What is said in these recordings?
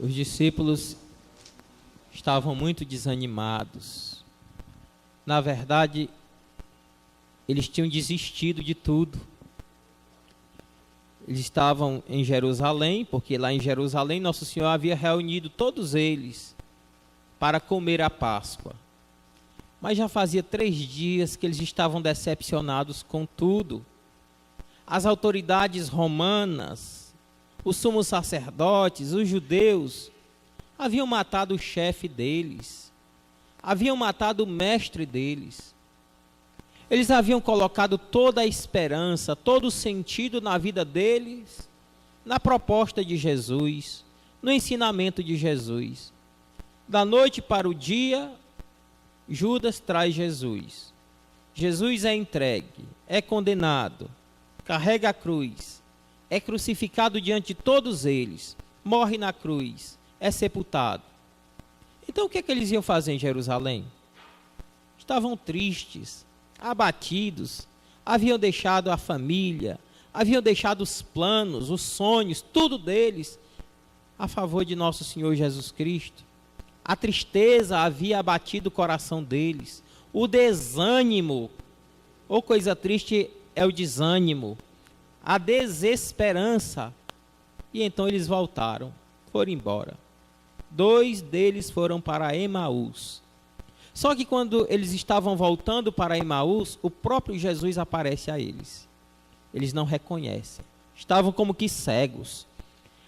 Os discípulos estavam muito desanimados. Na verdade, eles tinham desistido de tudo. Eles estavam em Jerusalém, porque lá em Jerusalém Nosso Senhor havia reunido todos eles para comer a Páscoa. Mas já fazia 3 dias que eles estavam decepcionados com tudo. As autoridades romanas, os sumos sacerdotes, os judeus, haviam matado o chefe deles, haviam matado o mestre deles. Eles haviam colocado toda a esperança, todo o sentido na vida deles, na proposta de Jesus, no ensinamento de Jesus. Da noite para o dia, Judas traz Jesus. Jesus é entregue, é condenado, carrega a cruz, é crucificado diante de todos eles, morre na cruz, é sepultado. Então o que é que eles iam fazer em Jerusalém? Estavam tristes, abatidos, haviam deixado a família, haviam deixado os planos, os sonhos, tudo deles, a favor de nosso Senhor Jesus Cristo. A tristeza havia abatido o coração deles, o desânimo, ou coisa triste é o desânimo, a desesperança. E então eles voltaram, foram embora. 2 deles foram para Emaús. Só que quando eles estavam voltando para Emaús, o próprio Jesus aparece a eles. Eles não reconhecem. Estavam como que cegos.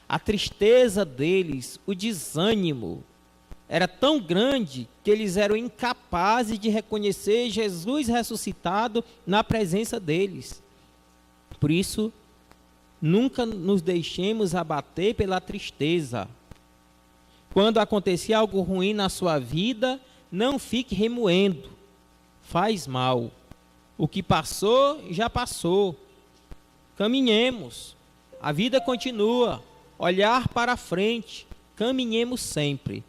A tristeza deles, o desânimo, era tão grande que eles eram incapazes de reconhecer Jesus ressuscitado na presença deles. Por isso, nunca nos deixemos abater pela tristeza. Quando acontecer algo ruim na sua vida, não fique remoendo, faz mal. O que passou, já passou. Caminhemos, a vida continua, olhar para frente, caminhemos sempre.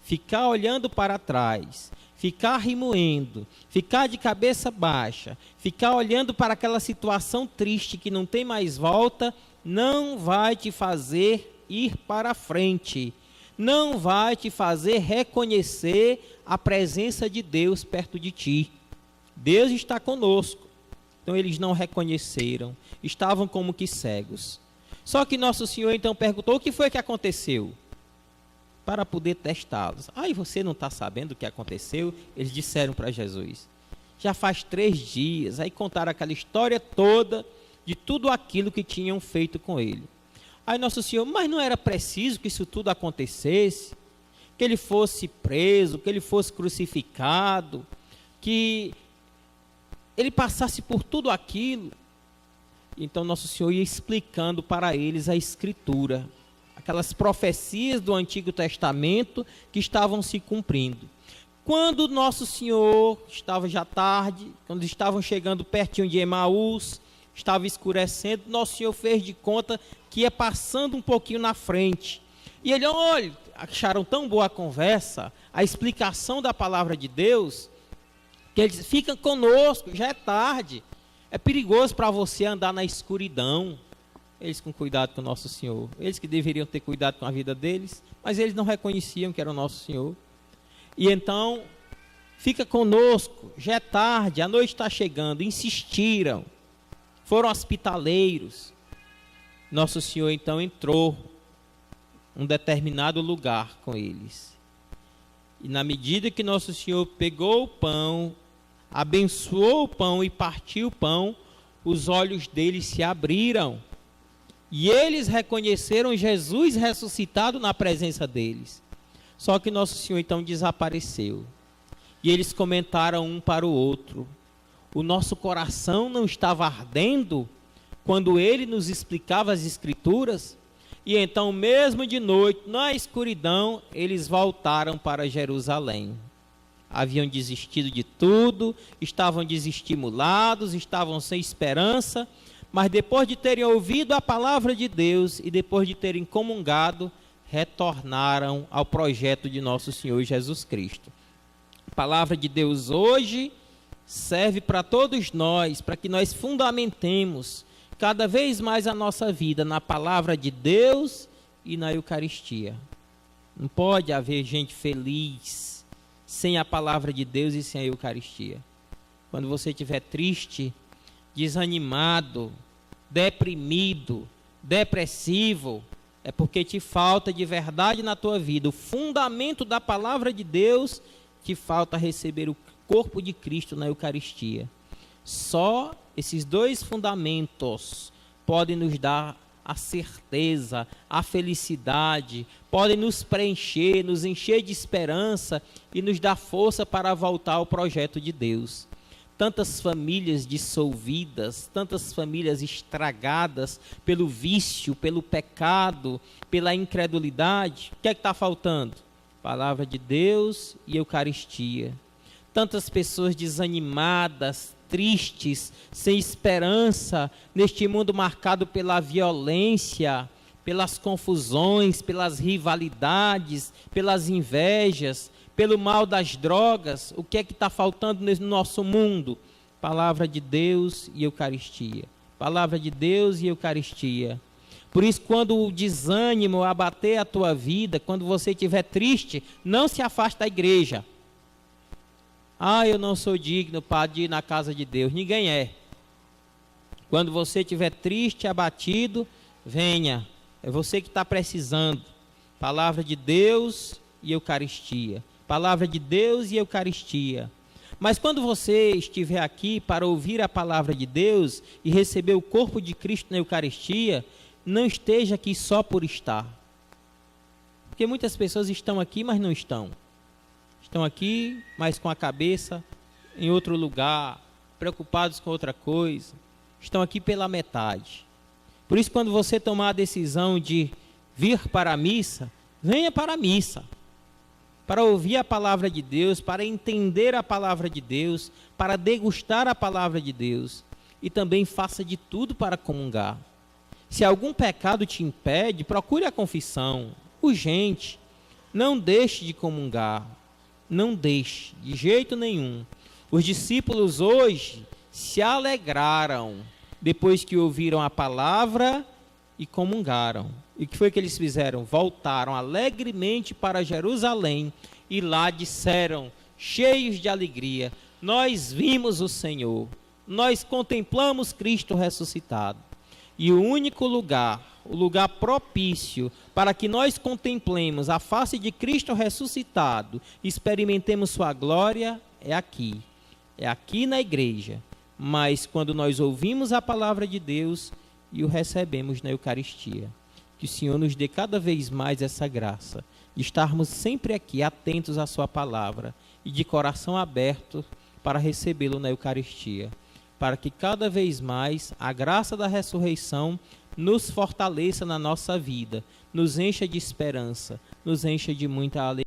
Ficar olhando para trás, ficar remoendo, ficar de cabeça baixa, ficar olhando para aquela situação triste que não tem mais volta, não vai te fazer ir para frente. Não vai te fazer reconhecer a presença de Deus perto de ti. Deus está conosco. Então eles não reconheceram, estavam como que cegos. Só que nosso Senhor então perguntou: o que foi que aconteceu? Para poder testá-los. E você não está sabendo o que aconteceu? Eles disseram para Jesus. Já faz 3 dias. Aí contaram aquela história toda de tudo aquilo que tinham feito com ele. Aí nosso Senhor, mas não era preciso que isso tudo acontecesse? Que ele fosse preso, que ele fosse crucificado, que ele passasse por tudo aquilo? Então nosso Senhor ia explicando para eles a Escritura, aquelas profecias do Antigo Testamento que estavam se cumprindo. Quando nosso Senhor, estava já tarde, quando estavam chegando pertinho de Emaús, estava escurecendo, nosso Senhor fez de conta que ia passando um pouquinho na frente. E ele, olha, acharam tão boa a conversa, a explicação da palavra de Deus, que eles ficam conosco, já é tarde. É perigoso para você andar na escuridão. Eles com cuidado com o nosso Senhor. Eles que deveriam ter cuidado com a vida deles, mas eles não reconheciam que era o nosso Senhor. E então, fica conosco, já é tarde, a noite está chegando. Insistiram, foram hospitaleiros. Nosso Senhor então entrou em um determinado lugar com eles. E na medida que nosso Senhor pegou o pão, abençoou o pão e partiu o pão, os olhos deles se abriram. E eles reconheceram Jesus ressuscitado na presença deles. Só que nosso Senhor então desapareceu. E eles comentaram um para o outro: o nosso coração não estava ardendo quando ele nos explicava as Escrituras? E então, mesmo de noite, na escuridão, eles voltaram para Jerusalém. Haviam desistido de tudo, estavam desestimulados, estavam sem esperança, mas depois de terem ouvido a palavra de Deus e depois de terem comungado, retornaram ao projeto de nosso Senhor Jesus Cristo. A palavra de Deus hoje serve para todos nós, para que nós fundamentemos cada vez mais a nossa vida na palavra de Deus e na Eucaristia. Não pode haver gente feliz sem a palavra de Deus e sem a Eucaristia. Quando você estiver triste, desanimado, deprimido, depressivo, é porque te falta de verdade na tua vida. O fundamento da palavra de Deus, te falta receber o corpo de Cristo na Eucaristia. Só esses dois fundamentos podem nos dar a certeza, a felicidade, podem nos preencher, nos encher de esperança e nos dar força para voltar ao projeto de Deus. Tantas famílias dissolvidas, tantas famílias estragadas pelo vício, pelo pecado, pela incredulidade. O que é que está faltando? Palavra de Deus e Eucaristia. Tantas pessoas desanimadas, tristes, sem esperança, neste mundo marcado pela violência, pelas confusões, pelas rivalidades, pelas invejas, pelo mal das drogas. O que é que está faltando no nosso mundo? Palavra de Deus e Eucaristia. Palavra de Deus e Eucaristia. Por isso, quando o desânimo abater a tua vida, quando você estiver triste, não se afaste da igreja. Ah, eu não sou digno, padre, de ir na casa de Deus. Ninguém é. Quando você estiver triste, abatido, venha. É você que está precisando. Palavra de Deus e Eucaristia. Palavra de Deus e Eucaristia. Mas quando você estiver aqui para ouvir a palavra de Deus e receber o corpo de Cristo na Eucaristia, não esteja aqui só por estar. Porque muitas pessoas estão aqui, mas não estão. Estão aqui, mas com a cabeça em outro lugar, preocupados com outra coisa. Estão aqui pela metade. Por isso, quando você tomar a decisão de vir para a missa, venha para a missa. Para ouvir a palavra de Deus, para entender a palavra de Deus, para degustar a palavra de Deus. E também faça de tudo para comungar. Se algum pecado te impede, procure a confissão. Urgente. Não deixe de comungar. Não deixe, de jeito nenhum. Os discípulos hoje se alegraram depois que ouviram a palavra e comungaram. E o que foi que eles fizeram? Voltaram alegremente para Jerusalém e lá disseram, cheios de alegria, nós vimos o Senhor, nós contemplamos Cristo ressuscitado. E o único lugar, o lugar propício para que nós contemplemos a face de Cristo ressuscitado, experimentemos sua glória, é aqui na igreja. Mas quando nós ouvimos a palavra de Deus e o recebemos na Eucaristia, que o Senhor nos dê cada vez mais essa graça, de estarmos sempre aqui atentos à sua palavra e de coração aberto para recebê-lo na Eucaristia, para que cada vez mais a graça da ressurreição nos fortaleça na nossa vida, nos encha de esperança, nos encha de muita alegria.